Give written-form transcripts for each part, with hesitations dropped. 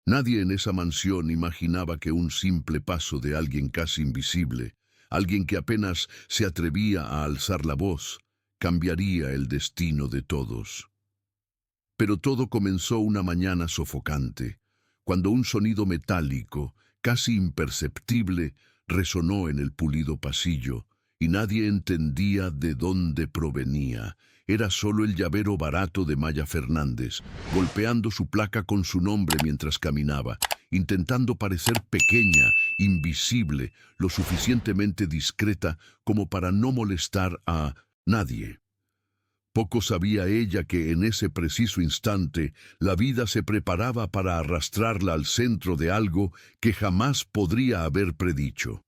Nadie en esa mansión imaginaba que un simple paso de alguien casi invisible, alguien que apenas se atrevía a alzar la voz, cambiaría el destino de todos. Pero todo comenzó una mañana sofocante, cuando un sonido metálico, casi imperceptible, resonó en el pulido pasillo, y nadie entendía de dónde provenía. Era solo el llavero barato de Maya Fernández, golpeando su placa con su nombre mientras caminaba, intentando parecer pequeña, invisible, lo suficientemente discreta como para no molestar a nadie. Poco sabía ella que en ese preciso instante la vida se preparaba para arrastrarla al centro de algo que jamás podría haber predicho.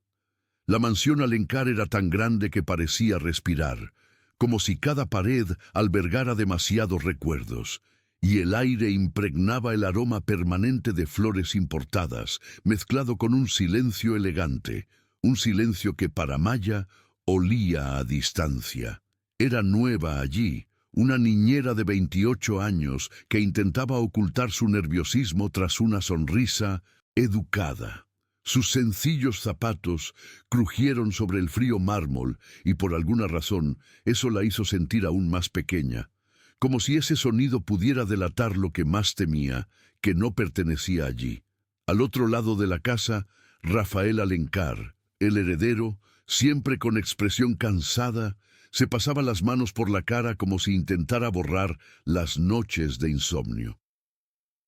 La mansión Alencar era tan grande que parecía respirar, como si cada pared albergara demasiados recuerdos, y el aire impregnaba el aroma permanente de flores importadas, mezclado con un silencio elegante, un silencio que para Maya olía a distancia. Era nueva allí, una niñera de 28 años que intentaba ocultar su nerviosismo tras una sonrisa educada. Sus sencillos zapatos crujieron sobre el frío mármol y por alguna razón eso la hizo sentir aún más pequeña, como si ese sonido pudiera delatar lo que más temía, que no pertenecía allí. Al otro lado de la casa, Rafael Alencar, el heredero, siempre con expresión cansada, se pasaba las manos por la cara como si intentara borrar las noches de insomnio.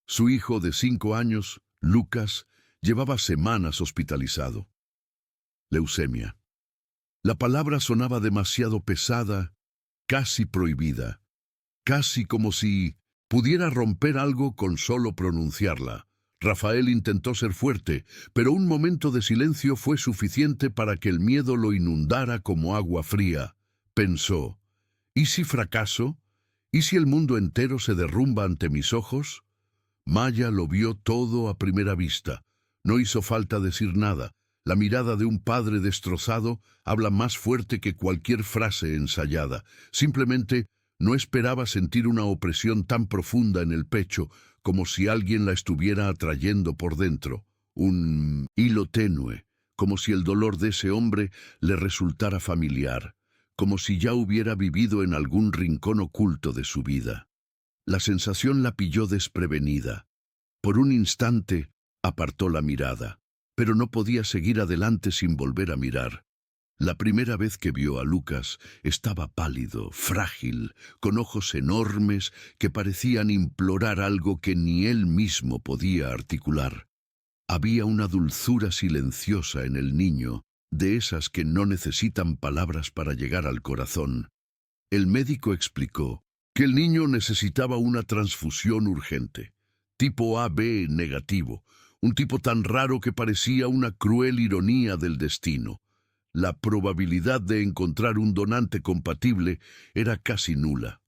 Su hijo de 5 años, Lucas, llevaba semanas hospitalizado. Leucemia. La palabra sonaba demasiado pesada, casi prohibida, casi como si pudiera romper algo con solo pronunciarla. Rafael intentó ser fuerte, pero un momento de silencio fue suficiente para que el miedo lo inundara como agua fría. Pensó, ¿y si fracaso? ¿Y si el mundo entero se derrumba ante mis ojos? Maya lo vio todo a primera vista. No hizo falta decir nada. La mirada de un padre destrozado habla más fuerte que cualquier frase ensayada. Simplemente no esperaba sentir una opresión tan profunda en el pecho, como si alguien la estuviera atrayendo por dentro. Un hilo tenue, como si el dolor de ese hombre le resultara familiar, como si ya hubiera vivido en algún rincón oculto de su vida. La sensación la pilló desprevenida. Por un instante apartó la mirada, pero no podía seguir adelante sin volver a mirar. La primera vez que vio a Lucas estaba pálido, frágil, con ojos enormes que parecían implorar algo que ni él mismo podía articular. Había una dulzura silenciosa en el niño, de esas que no necesitan palabras para llegar al corazón. El médico explicó que el niño necesitaba una transfusión urgente, tipo AB negativo, un tipo tan raro que parecía una cruel ironía del destino. La probabilidad de encontrar un donante compatible era casi nula.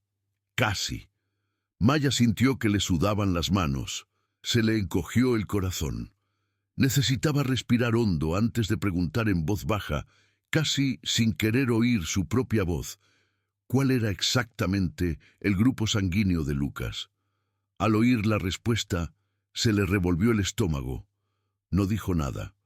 Casi. Maya sintió que le sudaban las manos. Se le encogió el corazón. Necesitaba respirar hondo antes de preguntar en voz baja, casi sin querer oír su propia voz, cuál era exactamente el grupo sanguíneo de Lucas. Al oír la respuesta, se le revolvió el estómago. No dijo nada.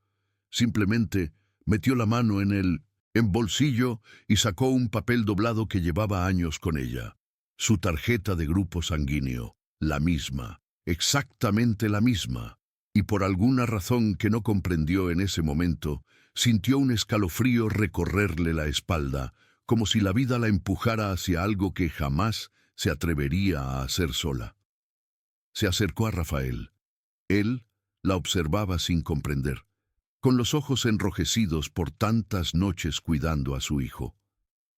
Simplemente metió la mano en el bolsillo y sacó un papel doblado que llevaba años con ella. Su tarjeta de grupo sanguíneo, la misma, exactamente la misma. Y por alguna razón que no comprendió en ese momento, sintió un escalofrío recorrerle la espalda, como si la vida la empujara hacia algo que jamás se atrevería a hacer sola. Se acercó a Rafael. Él la observaba sin comprender, con los ojos enrojecidos por tantas noches cuidando a su hijo.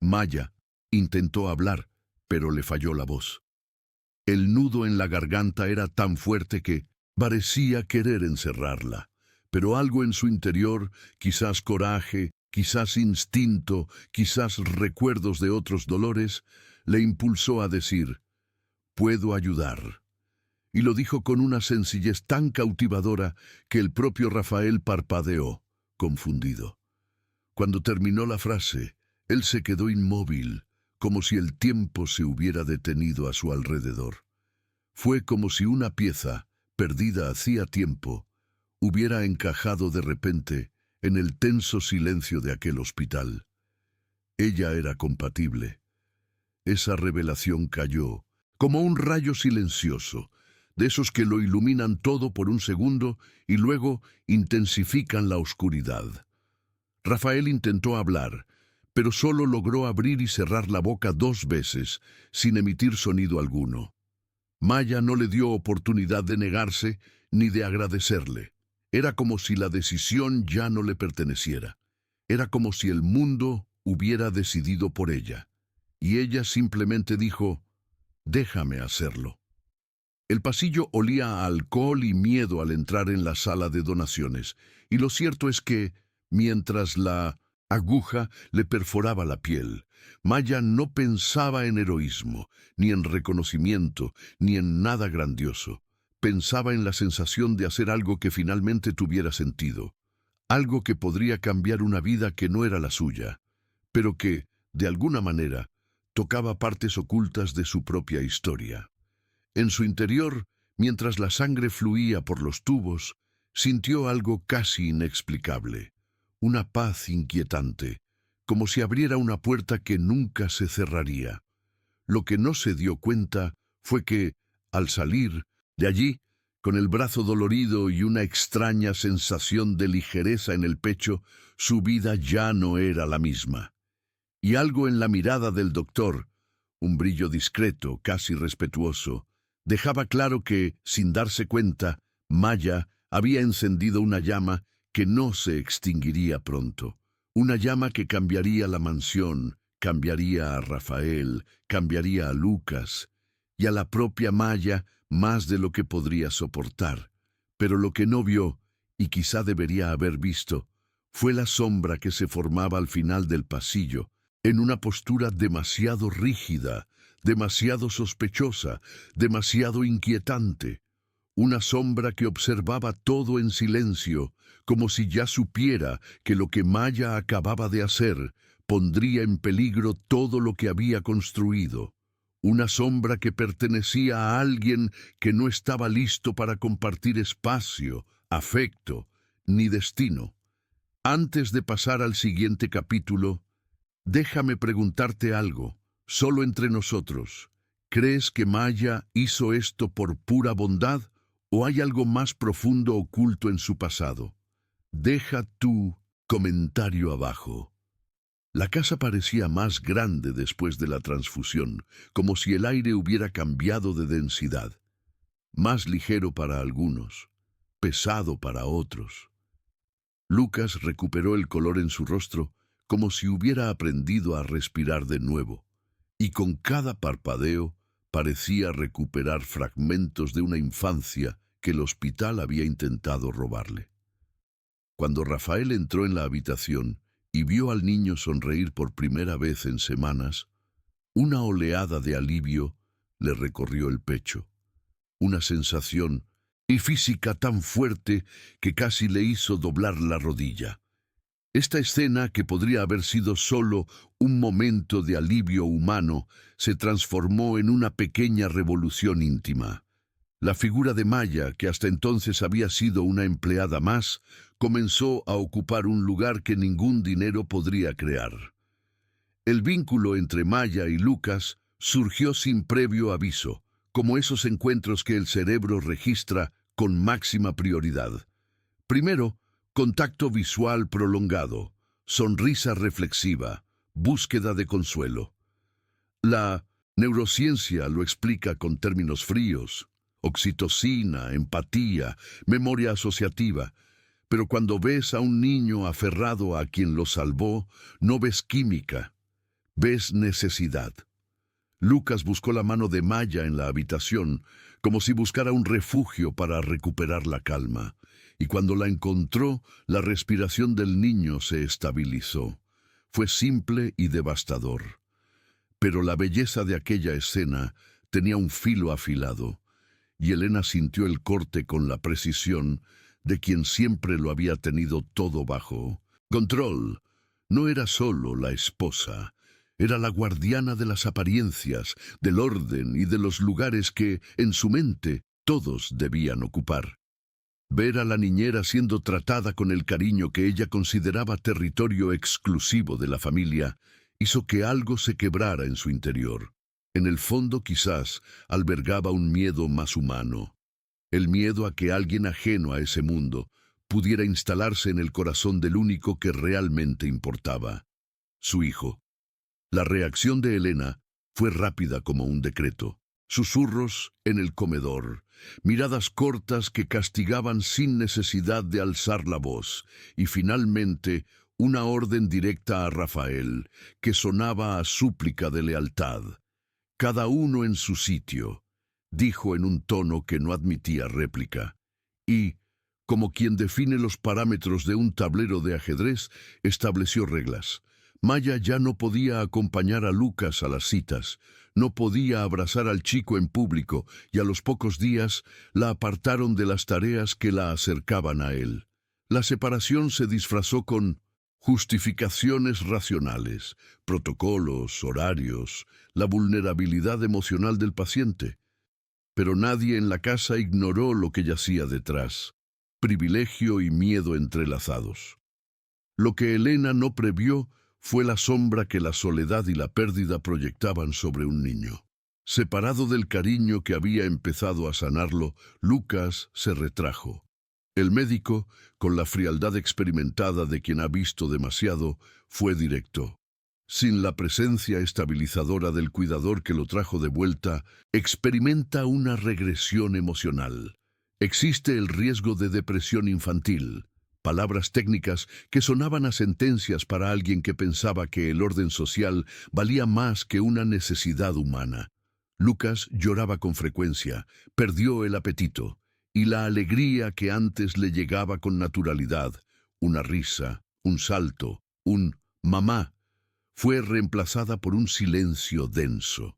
Maya intentó hablar, pero le falló la voz. El nudo en la garganta era tan fuerte que parecía querer encerrarla, pero algo en su interior, quizás coraje, quizás instinto, quizás recuerdos de otros dolores, le impulsó a decir, «Puedo ayudar». Y lo dijo con una sencillez tan cautivadora que el propio Rafael parpadeó, confundido. Cuando terminó la frase, él se quedó inmóvil, como si el tiempo se hubiera detenido a su alrededor. Fue como si una pieza, perdida hacía tiempo, hubiera encajado de repente en el tenso silencio de aquel hospital. Ella era compatible. Esa revelación cayó, como un rayo silencioso, de esos que lo iluminan todo por un segundo y luego intensifican la oscuridad. Rafael intentó hablar, pero solo logró abrir y cerrar la boca 2 veces, sin emitir sonido alguno. Maya no le dio oportunidad de negarse ni de agradecerle. Era como si la decisión ya no le perteneciera. Era como si el mundo hubiera decidido por ella. Y ella simplemente dijo, «Déjame hacerlo». El pasillo olía a alcohol y miedo al entrar en la sala de donaciones, y lo cierto es que, mientras la aguja le perforaba la piel, Maya no pensaba en heroísmo, ni en reconocimiento, ni en nada grandioso. Pensaba en la sensación de hacer algo que finalmente tuviera sentido, algo que podría cambiar una vida que no era la suya, pero que, de alguna manera, tocaba partes ocultas de su propia historia. En su interior, mientras la sangre fluía por los tubos, sintió algo casi inexplicable, una paz inquietante, como si abriera una puerta que nunca se cerraría. Lo que no se dio cuenta fue que, al salir de allí, con el brazo dolorido y una extraña sensación de ligereza en el pecho, su vida ya no era la misma. Y algo en la mirada del doctor, un brillo discreto, casi respetuoso, dejaba claro que, sin darse cuenta, Maya había encendido una llama que no se extinguiría pronto. Una llama que cambiaría la mansión, cambiaría a Rafael, cambiaría a Lucas y a la propia Maya más de lo que podría soportar. Pero lo que no vio, y quizá debería haber visto, fue la sombra que se formaba al final del pasillo, en una postura demasiado rígida, demasiado sospechosa, demasiado inquietante. Una sombra que observaba todo en silencio, como si ya supiera que lo que Maya acababa de hacer pondría en peligro todo lo que había construido. Una sombra que pertenecía a alguien que no estaba listo para compartir espacio, afecto, ni destino. Antes de pasar al siguiente capítulo, déjame preguntarte algo, solo entre nosotros. ¿Crees que Maya hizo esto por pura bondad o hay algo más profundo oculto en su pasado? Deja tu comentario abajo. La casa parecía más grande después de la transfusión, como si el aire hubiera cambiado de densidad. Más ligero para algunos, pesado para otros. Lucas recuperó el color en su rostro, como si hubiera aprendido a respirar de nuevo, y con cada parpadeo parecía recuperar fragmentos de una infancia que el hospital había intentado robarle. Cuando Rafael entró en la habitación y vio al niño sonreír por primera vez en semanas, una oleada de alivio le recorrió el pecho, una sensación física tan fuerte que casi le hizo doblar la rodilla. Esta escena, que podría haber sido solo un momento de alivio humano, se transformó en una pequeña revolución íntima. La figura de Maya, que hasta entonces había sido una empleada más, comenzó a ocupar un lugar que ningún dinero podría crear. El vínculo entre Maya y Lucas surgió sin previo aviso, como esos encuentros que el cerebro registra con máxima prioridad. Primero, contacto visual prolongado, sonrisa reflexiva, búsqueda de consuelo. La neurociencia lo explica con términos fríos: oxitocina, empatía, memoria asociativa. Pero cuando ves a un niño aferrado a quien lo salvó, no ves química, ves necesidad. Lucas buscó la mano de Maya en la habitación, como si buscara un refugio para recuperar la calma. Y cuando la encontró, la respiración del niño se estabilizó. Fue simple y devastador. Pero la belleza de aquella escena tenía un filo afilado, y Elena sintió el corte con la precisión de quien siempre lo había tenido todo bajo control. No era solo la esposa, era la guardiana de las apariencias, del orden y de los lugares que, en su mente, todos debían ocupar. Ver a la niñera siendo tratada con el cariño que ella consideraba territorio exclusivo de la familia hizo que algo se quebrara en su interior. En el fondo quizás albergaba un miedo más humano, el miedo a que alguien ajeno a ese mundo pudiera instalarse en el corazón del único que realmente importaba, su hijo. La reacción de Elena fue rápida como un decreto. Susurros en el comedor, miradas cortas que castigaban sin necesidad de alzar la voz, y finalmente una orden directa a Rafael, que sonaba a súplica de lealtad. Cada uno en su sitio, dijo en un tono que no admitía réplica, y, como quien define los parámetros de un tablero de ajedrez, estableció reglas. Maya ya no podía acompañar a Lucas a las citas, no podía abrazar al chico en público y a los pocos días la apartaron de las tareas que la acercaban a él. La separación se disfrazó con justificaciones racionales, protocolos, horarios, la vulnerabilidad emocional del paciente. Pero nadie en la casa ignoró lo que yacía detrás, privilegio y miedo entrelazados. Lo que Elena no previó fue la sombra que la soledad y la pérdida proyectaban sobre un niño. Separado del cariño que había empezado a sanarlo, Lucas se retrajo. El médico, con la frialdad experimentada de quien ha visto demasiado, fue directo. Sin la presencia estabilizadora del cuidador que lo trajo de vuelta, experimenta una regresión emocional. Existe el riesgo de depresión infantil. Palabras técnicas que sonaban a sentencias para alguien que pensaba que el orden social valía más que una necesidad humana. Lucas lloraba con frecuencia, perdió el apetito, y la alegría que antes le llegaba con naturalidad, una risa, un salto, un «mamá», fue reemplazada por un silencio denso.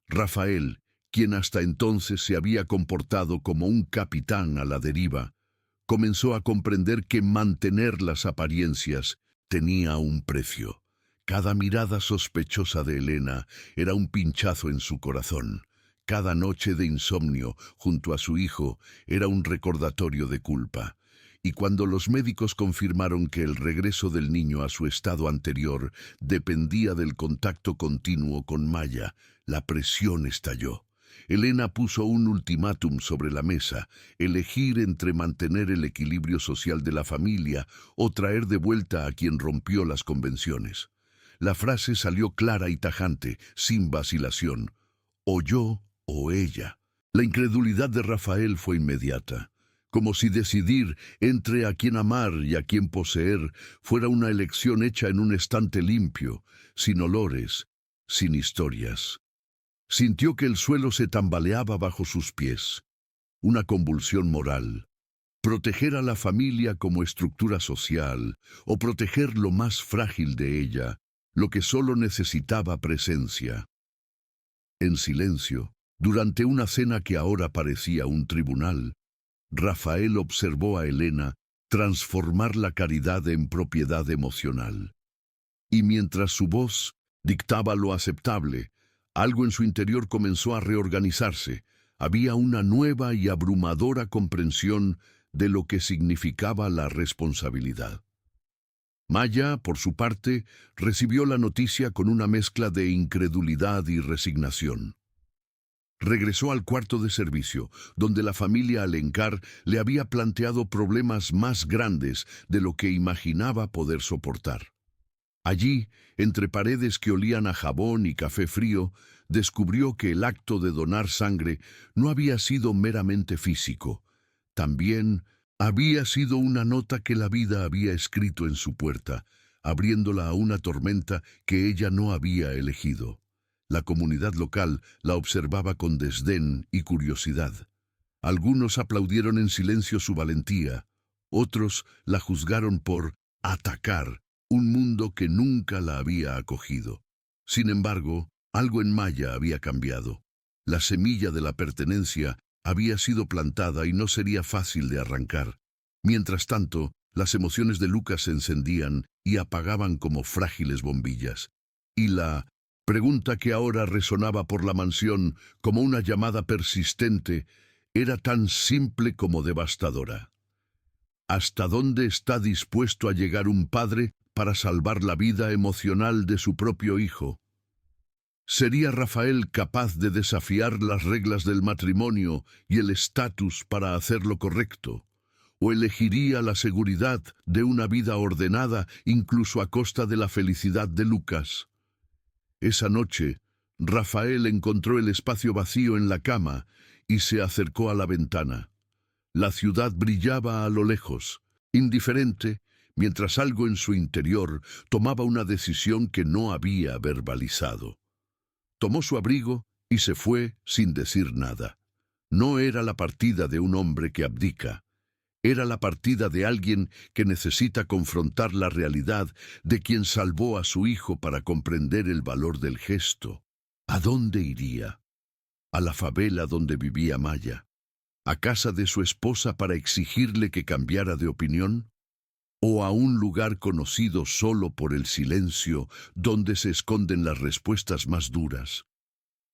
Rafael, quien hasta entonces se había comportado como un capitán a la deriva, comenzó a comprender que mantener las apariencias tenía un precio. Cada mirada sospechosa de Elena era un pinchazo en su corazón. Cada noche de insomnio junto a su hijo era un recordatorio de culpa. Y cuando los médicos confirmaron que el regreso del niño a su estado anterior dependía del contacto continuo con Maya, la presión estalló. Elena puso un ultimátum sobre la mesa, elegir entre mantener el equilibrio social de la familia o traer de vuelta a quien rompió las convenciones. La frase salió clara y tajante, sin vacilación. O yo o ella. La incredulidad de Rafael fue inmediata, como si decidir entre a quién amar y a quién poseer fuera una elección hecha en un estante limpio, sin olores, sin historias. Sintió que el suelo se tambaleaba bajo sus pies. Una convulsión moral. Proteger a la familia como estructura social, o proteger lo más frágil de ella, lo que solo necesitaba presencia. En silencio, durante una cena que ahora parecía un tribunal, Rafael observó a Elena transformar la caridad en propiedad emocional. Y mientras su voz dictaba lo aceptable, algo en su interior comenzó a reorganizarse. Había una nueva y abrumadora comprensión de lo que significaba la responsabilidad. Maya, por su parte, recibió la noticia con una mezcla de incredulidad y resignación. Regresó al cuarto de servicio, donde la familia Alencar le había planteado problemas más grandes de lo que imaginaba poder soportar. Allí, entre paredes que olían a jabón y café frío, descubrió que el acto de donar sangre no había sido meramente físico. También había sido una nota que la vida había escrito en su puerta, abriéndola a una tormenta que ella no había elegido. La comunidad local la observaba con desdén y curiosidad. Algunos aplaudieron en silencio su valentía, otros la juzgaron por atacar un mundo que nunca la había acogido. Sin embargo, algo en Maya había cambiado. La semilla de la pertenencia había sido plantada y no sería fácil de arrancar. Mientras tanto, las emociones de Lucas se encendían y apagaban como frágiles bombillas. Y la pregunta que ahora resonaba por la mansión como una llamada persistente era tan simple como devastadora. ¿Hasta dónde está dispuesto a llegar un padre para salvar la vida emocional de su propio hijo? ¿Sería Rafael capaz de desafiar las reglas del matrimonio y el estatus para hacer lo correcto? ¿O elegiría la seguridad de una vida ordenada incluso a costa de la felicidad de Lucas? Esa noche, Rafael encontró el espacio vacío en la cama y se acercó a la ventana. La ciudad brillaba a lo lejos, indiferente, mientras algo en su interior tomaba una decisión que no había verbalizado. Tomó su abrigo y se fue sin decir nada. No era la partida de un hombre que abdica. Era la partida de alguien que necesita confrontar la realidad de quien salvó a su hijo para comprender el valor del gesto. ¿A dónde iría? A la favela donde vivía Maya. ¿A casa de su esposa para exigirle que cambiara de opinión? ¿O a un lugar conocido solo por el silencio, donde se esconden las respuestas más duras?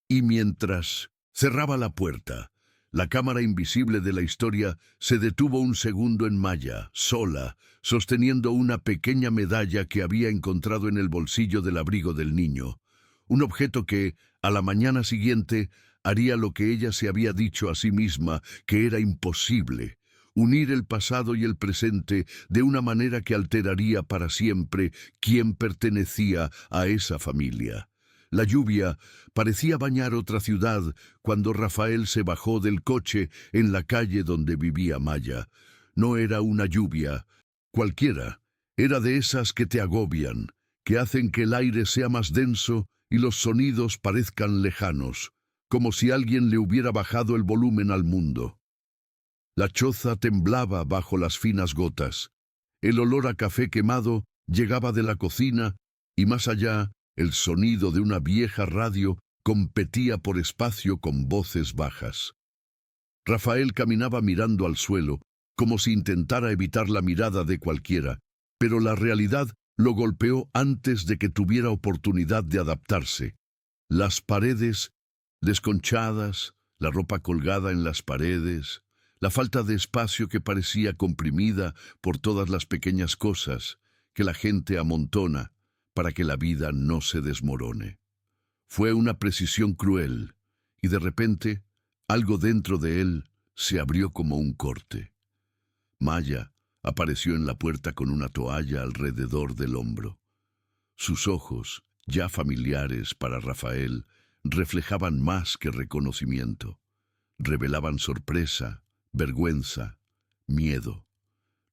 Y mientras cerraba la puerta, la cámara invisible de la historia se detuvo un segundo en Maya, sola, sosteniendo una pequeña medalla que había encontrado en el bolsillo del abrigo del niño. Un objeto que, a la mañana siguiente, haría lo que ella se había dicho a sí misma que era imposible: unir el pasado y el presente de una manera que alteraría para siempre quién pertenecía a esa familia. La lluvia parecía bañar otra ciudad cuando Rafael se bajó del coche en la calle donde vivía Maya. No era una lluvia cualquiera, era de esas que te agobian, que hacen que el aire sea más denso y los sonidos parezcan lejanos, como si alguien le hubiera bajado el volumen al mundo. La choza temblaba bajo las finas gotas. El olor a café quemado llegaba de la cocina y más allá, el sonido de una vieja radio competía por espacio con voces bajas. Rafael caminaba mirando al suelo, como si intentara evitar la mirada de cualquiera, pero la realidad lo golpeó antes de que tuviera oportunidad de adaptarse. Las paredes desconchadas, la ropa colgada en las paredes, la falta de espacio que parecía comprimida por todas las pequeñas cosas que la gente amontona para que la vida no se desmorone. Fue una precisión cruel, y de repente, algo dentro de él se abrió como un corte. Maya apareció en la puerta con una toalla alrededor del hombro. Sus ojos, ya familiares para Rafael, reflejaban más que reconocimiento. Revelaban sorpresa, vergüenza, miedo.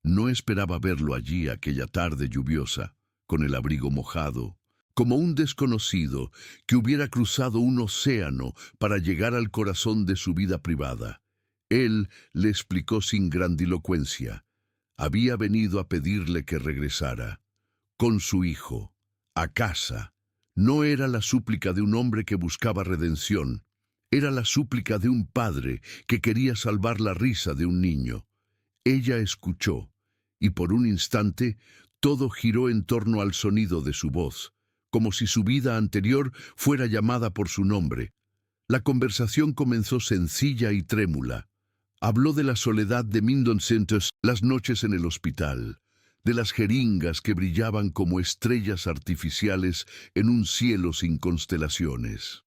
No esperaba verlo allí aquella tarde lluviosa, con el abrigo mojado, como un desconocido que hubiera cruzado un océano para llegar al corazón de su vida privada. Él le explicó sin grandilocuencia. Había venido a pedirle que regresara, con su hijo, a casa. No era la súplica de un hombre que buscaba redención, era la súplica de un padre que quería salvar la risa de un niño. Ella escuchó, y por un instante todo giró en torno al sonido de su voz, como si su vida anterior fuera llamada por su nombre. La conversación comenzó sencilla y trémula. Habló de la soledad de Mindon Centers, las noches en el hospital, de las jeringas que brillaban como estrellas artificiales en un cielo sin constelaciones.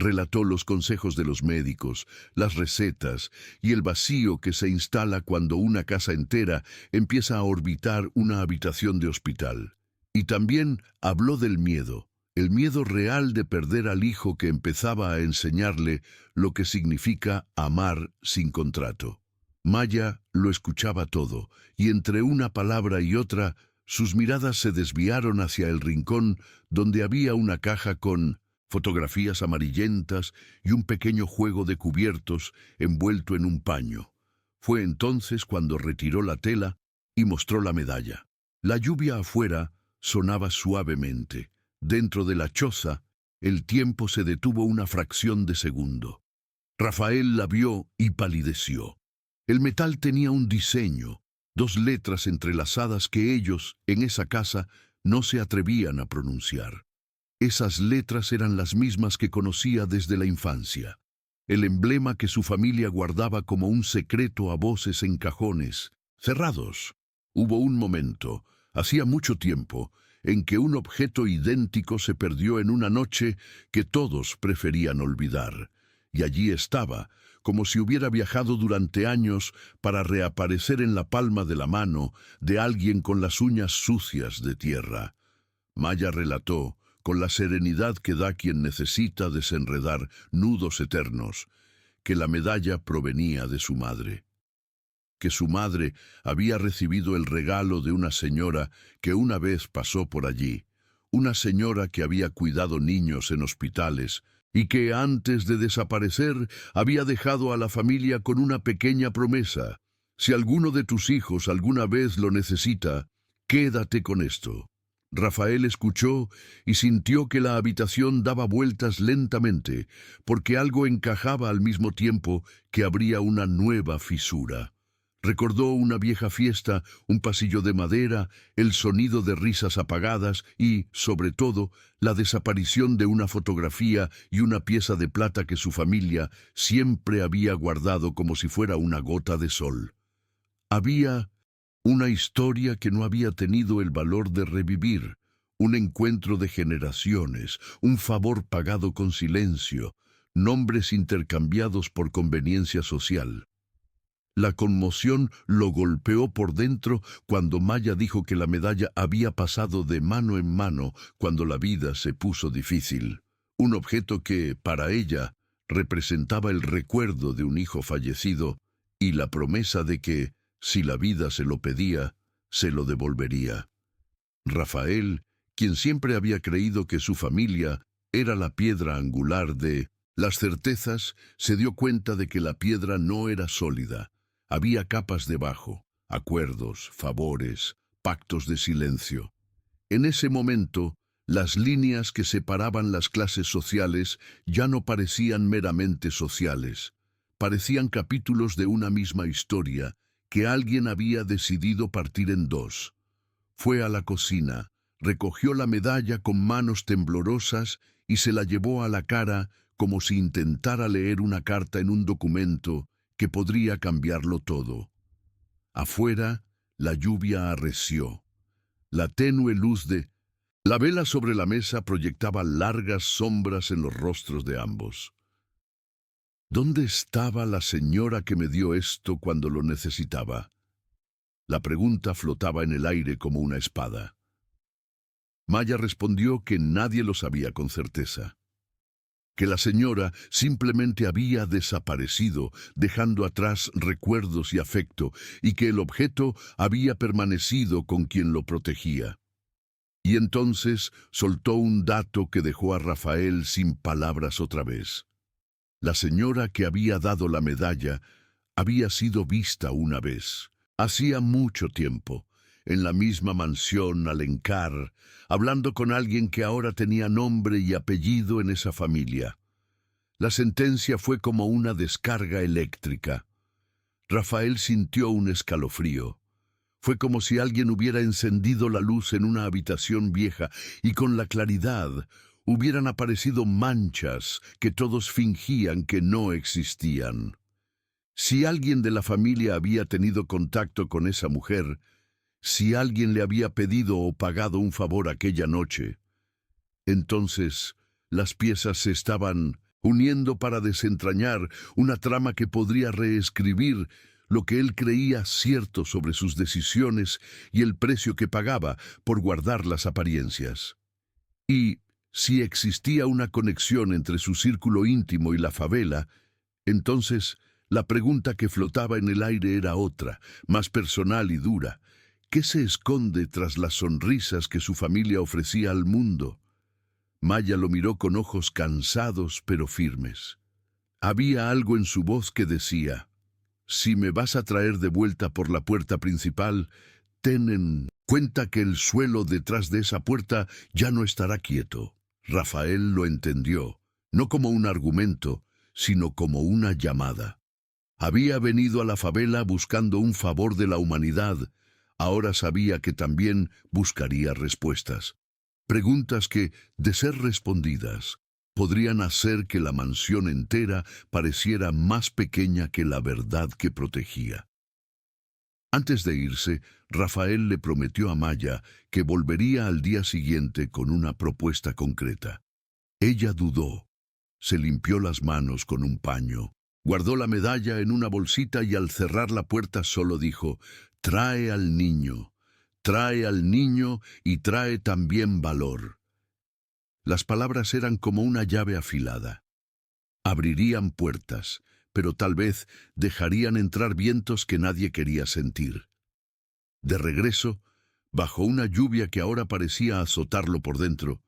Relató los consejos de los médicos, las recetas y el vacío que se instala cuando una casa entera empieza a orbitar una habitación de hospital. Y también habló del miedo, el miedo real de perder al hijo que empezaba a enseñarle lo que significa amar sin contrato. Maya lo escuchaba todo, y entre una palabra y otra, sus miradas se desviaron hacia el rincón donde había una caja con fotografías amarillentas y un pequeño juego de cubiertos envuelto en un paño. Fue entonces cuando retiró la tela y mostró la medalla. La lluvia afuera sonaba suavemente. Dentro de la choza, el tiempo se detuvo una fracción de segundo. Rafael la vio y palideció. El metal tenía un diseño, 2 letras entrelazadas que ellos, en esa casa, no se atrevían a pronunciar. Esas letras eran las mismas que conocía desde la infancia. el emblema que su familia guardaba como un secreto a voces en cajones, cerrados. Hubo un momento, hacía mucho tiempo, en que un objeto idéntico se perdió en una noche que todos preferían olvidar. Y allí estaba, como si hubiera viajado durante años para reaparecer en la palma de la mano de alguien con las uñas sucias de tierra. Maya relató, con la serenidad que da quien necesita desenredar nudos eternos, que la medalla provenía de su madre. Que su madre había recibido el regalo de una señora que una vez pasó por allí, una señora que había cuidado niños en hospitales y que antes de desaparecer había dejado a la familia con una pequeña promesa: si alguno de tus hijos alguna vez lo necesita, quédate con esto. Rafael escuchó y sintió que la habitación daba vueltas lentamente, porque algo encajaba al mismo tiempo que abría una nueva fisura. Recordó una vieja fiesta, un pasillo de madera, el sonido de risas apagadas y, sobre todo, la desaparición de una fotografía y una pieza de plata que su familia siempre había guardado como si fuera una gota de sol. Había una historia que no había tenido el valor de revivir, un encuentro de generaciones, un favor pagado con silencio, nombres intercambiados por conveniencia social. La conmoción lo golpeó por dentro cuando Maya dijo que la medalla había pasado de mano en mano cuando la vida se puso difícil. Un objeto que, para ella, representaba el recuerdo de un hijo fallecido y la promesa de que, si la vida se lo pedía, se lo devolvería. Rafael, quien siempre había creído que su familia era la piedra angular de las certezas, se dio cuenta de que la piedra no era sólida. Había capas debajo, acuerdos, favores, pactos de silencio. En ese momento, las líneas que separaban las clases sociales ya no parecían meramente sociales. Parecían capítulos de una misma historia que alguien había decidido partir en dos. Fue a la cocina, recogió la medalla con manos temblorosas y se la llevó a la cara como si intentara leer una carta en un documento que podría cambiarlo todo. Afuera, la lluvia arreció. La tenue luz de la vela sobre la mesa proyectaba largas sombras en los rostros de ambos. ¿Dónde estaba la señora que me dio esto cuando lo necesitaba? La pregunta flotaba en el aire como una espada. Maya respondió que nadie lo sabía con certeza. Que la señora simplemente había desaparecido, dejando atrás recuerdos y afecto, y que el objeto había permanecido con quien lo protegía. Y entonces soltó un dato que dejó a Rafael sin palabras otra vez. La señora que había dado la medalla había sido vista una vez, hacía mucho tiempo, en la misma mansión Alencar, hablando con alguien que ahora tenía nombre y apellido en esa familia. La sentencia fue como una descarga eléctrica. Rafael sintió un escalofrío. Fue como si alguien hubiera encendido la luz en una habitación vieja y con la claridad hubieran aparecido manchas que todos fingían que no existían. Si alguien de la familia había tenido contacto con esa mujer, si alguien le había pedido o pagado un favor aquella noche, entonces las piezas se estaban uniendo para desentrañar una trama que podría reescribir lo que él creía cierto sobre sus decisiones y el precio que pagaba por guardar las apariencias. Y si existía una conexión entre su círculo íntimo y la favela, entonces la pregunta que flotaba en el aire era otra, más personal y dura. ¿Qué se esconde tras las sonrisas que su familia ofrecía al mundo? Maya lo miró con ojos cansados pero firmes. Había algo en su voz que decía: si me vas a traer de vuelta por la puerta principal, ten en cuenta que el suelo detrás de esa puerta ya no estará quieto. Rafael lo entendió, no como un argumento, sino como una llamada. Había venido a la favela buscando un favor de la humanidad. Ahora sabía que también buscaría respuestas. Preguntas que, de ser respondidas, podrían hacer que la mansión entera pareciera más pequeña que la verdad que protegía. Antes de irse, Rafael le prometió a Maya que volvería al día siguiente con una propuesta concreta. Ella dudó, se limpió las manos con un paño, guardó la medalla en una bolsita y al cerrar la puerta solo dijo: trae al niño y trae también valor. Las palabras eran como una llave afilada. Abrirían puertas, pero tal vez dejarían entrar vientos que nadie quería sentir. De regreso, bajo una lluvia que ahora parecía azotarlo por dentro,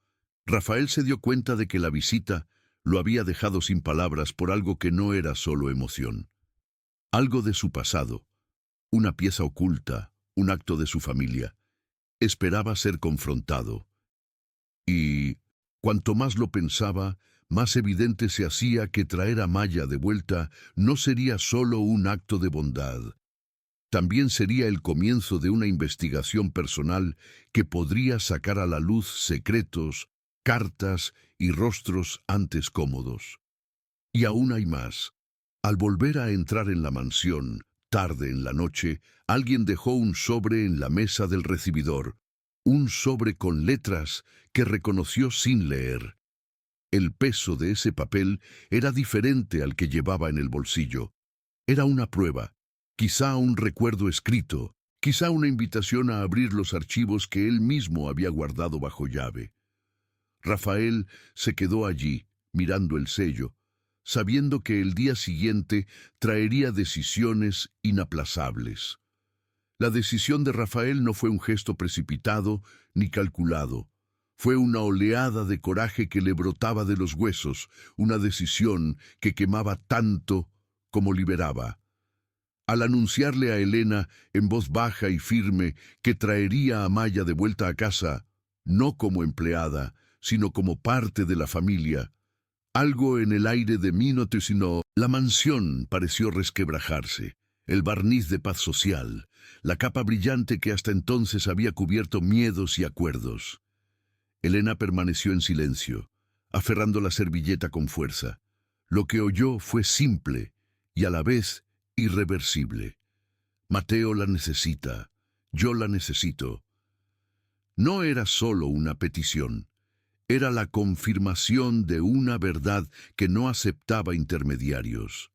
Rafael se dio cuenta de que la visita lo había dejado sin palabras por algo que no era solo emoción. Algo de su pasado, una pieza oculta, un acto de su familia. Esperaba ser confrontado. Y, cuanto más lo pensaba, más evidente se hacía que traer a Maya de vuelta no sería solo un acto de bondad. También sería el comienzo de una investigación personal que podría sacar a la luz secretos, cartas y rostros antes cómodos. Y aún hay más. Al volver a entrar en la mansión, tarde en la noche, alguien dejó un sobre en la mesa del recibidor, un sobre con letras que reconoció sin leer. El peso de ese papel era diferente al que llevaba en el bolsillo. Era una prueba, quizá un recuerdo escrito, quizá una invitación a abrir los archivos que él mismo había guardado bajo llave. Rafael se quedó allí, mirando el sello, sabiendo que el día siguiente traería decisiones inaplazables. La decisión de Rafael no fue un gesto precipitado ni calculado. Fue una oleada de coraje que le brotaba de los huesos, una decisión que quemaba tanto como liberaba. Al anunciarle a Elena, en voz baja y firme, que traería a Maya de vuelta a casa, no como empleada, sino como parte de la familia, algo en el aire de Minotesinó, la mansión pareció resquebrajarse. El barniz de paz social, la capa brillante que hasta entonces había cubierto miedos y acuerdos. Elena permaneció en silencio, aferrando la servilleta con fuerza. Lo que oyó fue simple y a la vez irreversible. Mateo la necesita, yo la necesito. No era solo una petición, era la confirmación de una verdad que no aceptaba intermediarios.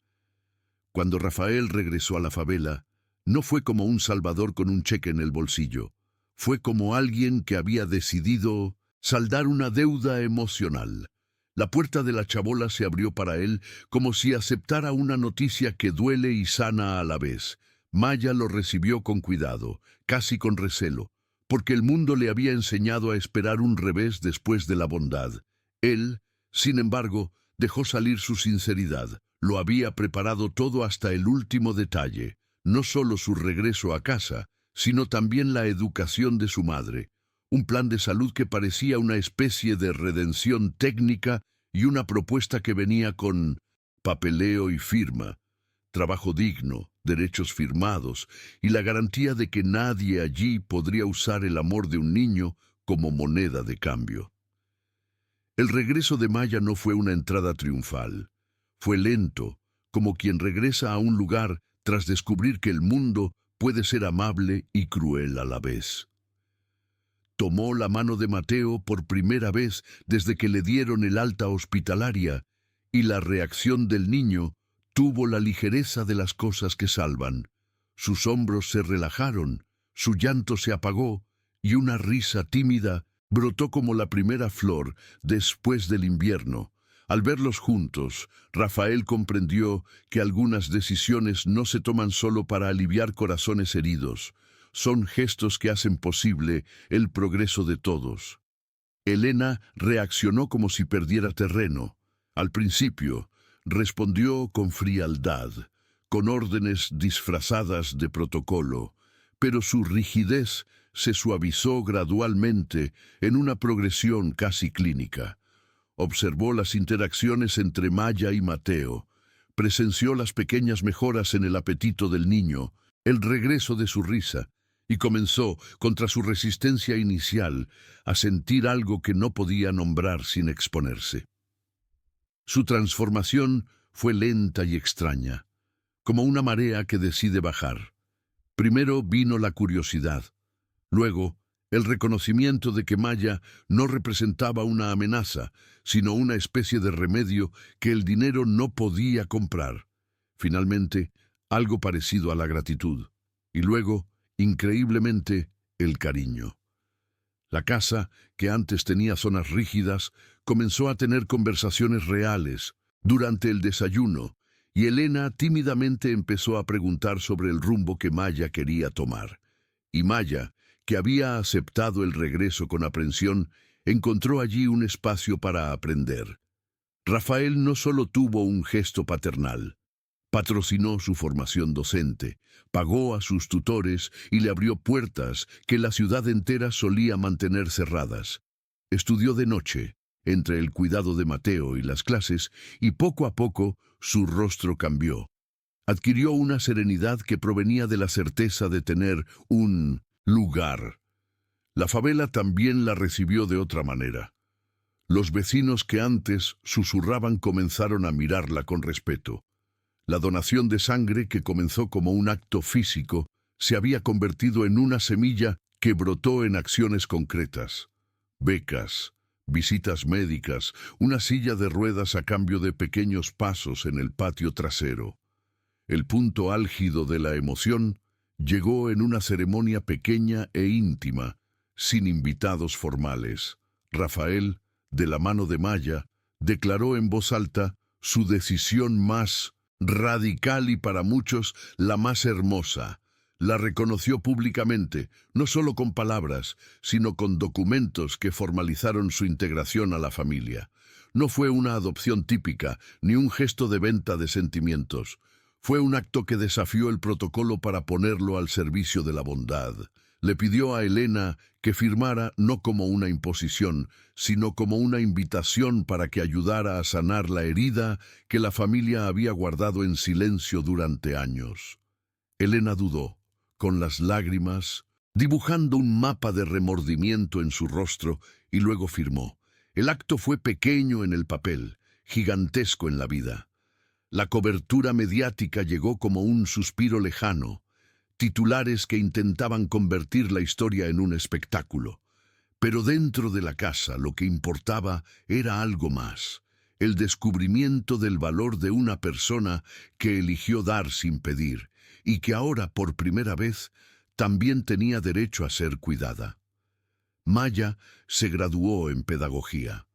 Cuando Rafael regresó a la favela, no fue como un salvador con un cheque en el bolsillo, fue como alguien que había decidido saldar una deuda emocional. La puerta de la chabola se abrió para él como si aceptara una noticia que duele y sana a la vez. Maya lo recibió con cuidado, casi con recelo, porque el mundo le había enseñado a esperar un revés después de la bondad. Él, sin embargo, dejó salir su sinceridad. Lo había preparado todo hasta el último detalle, no solo su regreso a casa, sino también la educación de su madre. Un plan de salud que parecía una especie de redención técnica y una propuesta que venía con papeleo y firma, trabajo digno, derechos firmados y la garantía de que nadie allí podría usar el amor de un niño como moneda de cambio. El regreso de Maya no fue una entrada triunfal. Fue lento, como quien regresa a un lugar tras descubrir que el mundo puede ser amable y cruel a la vez. Tomó la mano de Mateo por primera vez desde que le dieron el alta hospitalaria, y la reacción del niño tuvo la ligereza de las cosas que salvan. Sus hombros se relajaron, su llanto se apagó, y una risa tímida brotó como la primera flor después del invierno. Al verlos juntos, Rafael comprendió que algunas decisiones no se toman solo para aliviar corazones heridos. Son gestos que hacen posible el progreso de todos. Elena reaccionó como si perdiera terreno. Al principio, respondió con frialdad, con órdenes disfrazadas de protocolo, pero su rigidez se suavizó gradualmente en una progresión casi clínica. Observó las interacciones entre Maya y Mateo, presenció las pequeñas mejoras en el apetito del niño, el regreso de su risa, y comenzó, contra su resistencia inicial, a sentir algo que no podía nombrar sin exponerse. Su transformación fue lenta y extraña, como una marea que decide bajar. Primero vino la curiosidad, luego el reconocimiento de que Maya no representaba una amenaza, sino una especie de remedio que el dinero no podía comprar. Finalmente, algo parecido a la gratitud, y luego, increíblemente, el cariño. La casa, que antes tenía zonas rígidas, comenzó a tener conversaciones reales durante el desayuno, y Elena tímidamente empezó a preguntar sobre el rumbo que Maya quería tomar. Y Maya, que había aceptado el regreso con aprensión, encontró allí un espacio para aprender. Rafael no solo tuvo un gesto paternal, patrocinó su formación docente, pagó a sus tutores y le abrió puertas que la ciudad entera solía mantener cerradas. Estudió de noche, entre el cuidado de Mateo y las clases, y poco a poco su rostro cambió. Adquirió una serenidad que provenía de la certeza de tener un lugar. La favela también la recibió de otra manera. Los vecinos que antes susurraban comenzaron a mirarla con respeto. La donación de sangre, que comenzó como un acto físico, se había convertido en una semilla que brotó en acciones concretas. Becas, visitas médicas, una silla de ruedas a cambio de pequeños pasos en el patio trasero. El punto álgido de la emoción llegó en una ceremonia pequeña e íntima, sin invitados formales. Rafael, de la mano de Maya, declaró en voz alta su decisión más radical y para muchos la más hermosa. La reconoció públicamente, no solo con palabras, sino con documentos que formalizaron su integración a la familia. No fue una adopción típica, ni un gesto de venta de sentimientos. Fue un acto que desafió el protocolo para ponerlo al servicio de la bondad. Le pidió a Elena que firmara no como una imposición, sino como una invitación para que ayudara a sanar la herida que la familia había guardado en silencio durante años. Elena dudó, con las lágrimas, dibujando un mapa de remordimiento en su rostro, y luego firmó. El acto fue pequeño en el papel, gigantesco en la vida. La cobertura mediática llegó como un suspiro lejano, titulares que intentaban convertir la historia en un espectáculo. Pero dentro de la casa lo que importaba era algo más, el descubrimiento del valor de una persona que eligió dar sin pedir, y que ahora, por primera vez, también tenía derecho a ser cuidada. Maya se graduó en pedagogía.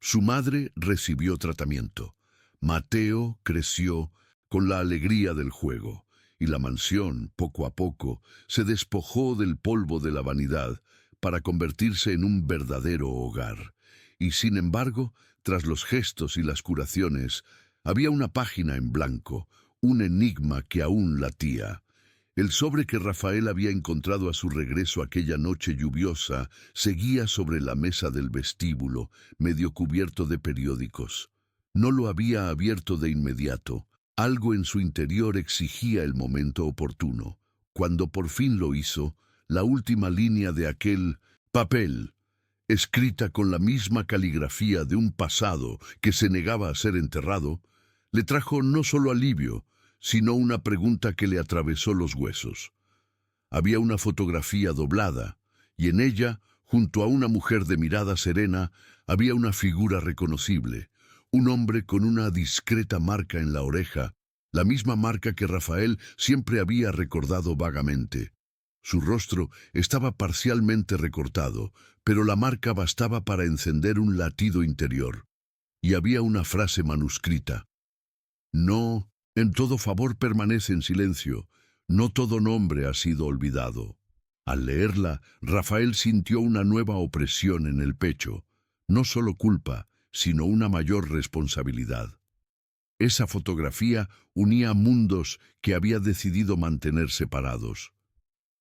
Su madre recibió tratamiento. Mateo creció con la alegría del juego, y la mansión, poco a poco, se despojó del polvo de la vanidad para convertirse en un verdadero hogar. Y sin embargo, tras los gestos y las curaciones, había una página en blanco, un enigma que aún latía. El sobre que Rafael había encontrado a su regreso aquella noche lluviosa seguía sobre la mesa del vestíbulo, medio cubierto de periódicos. No lo había abierto de inmediato. Algo en su interior exigía el momento oportuno. Cuando por fin lo hizo, la última línea de aquel papel, escrita con la misma caligrafía de un pasado que se negaba a ser enterrado, le trajo no solo alivio, sino una pregunta que le atravesó los huesos. Había una fotografía doblada, y en ella, junto a una mujer de mirada serena, había una figura reconocible, un hombre con una discreta marca en la oreja, la misma marca que Rafael siempre había recordado vagamente. Su rostro estaba parcialmente recortado, pero la marca bastaba para encender un latido interior. Y había una frase manuscrita. No, en todo favor permanece en silencio, no todo nombre ha sido olvidado. Al leerla, Rafael sintió una nueva opresión en el pecho, no solo culpa, sino una mayor responsabilidad. Esa fotografía unía mundos que había decidido mantener separados.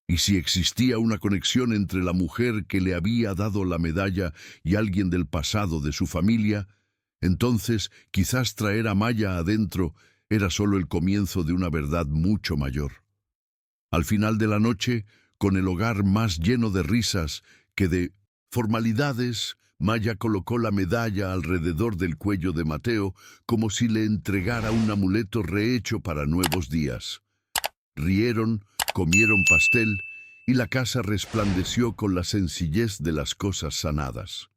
Y si existía una conexión entre la mujer que le había dado la medalla y alguien del pasado de su familia, entonces quizás traer a Maya adentro era solo el comienzo de una verdad mucho mayor. Al final de la noche, con el hogar más lleno de risas que de formalidades, Maya colocó la medalla alrededor del cuello de Mateo como si le entregara un amuleto rehecho para nuevos días. Rieron, comieron pastel y la casa resplandeció con la sencillez de las cosas sanadas.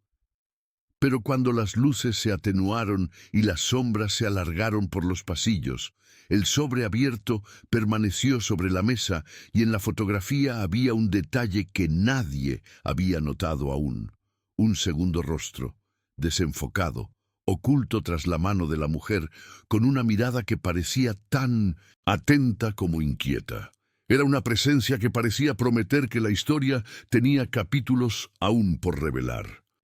Pero cuando las luces se atenuaron y las sombras se alargaron por los pasillos, el sobre abierto permaneció sobre la mesa y en la fotografía había un detalle que nadie había notado aún. Un segundo rostro, desenfocado, oculto tras la mano de la mujer, con una mirada que parecía tan atenta como inquieta. Era una presencia que parecía prometer que la historia tenía capítulos aún por revelar.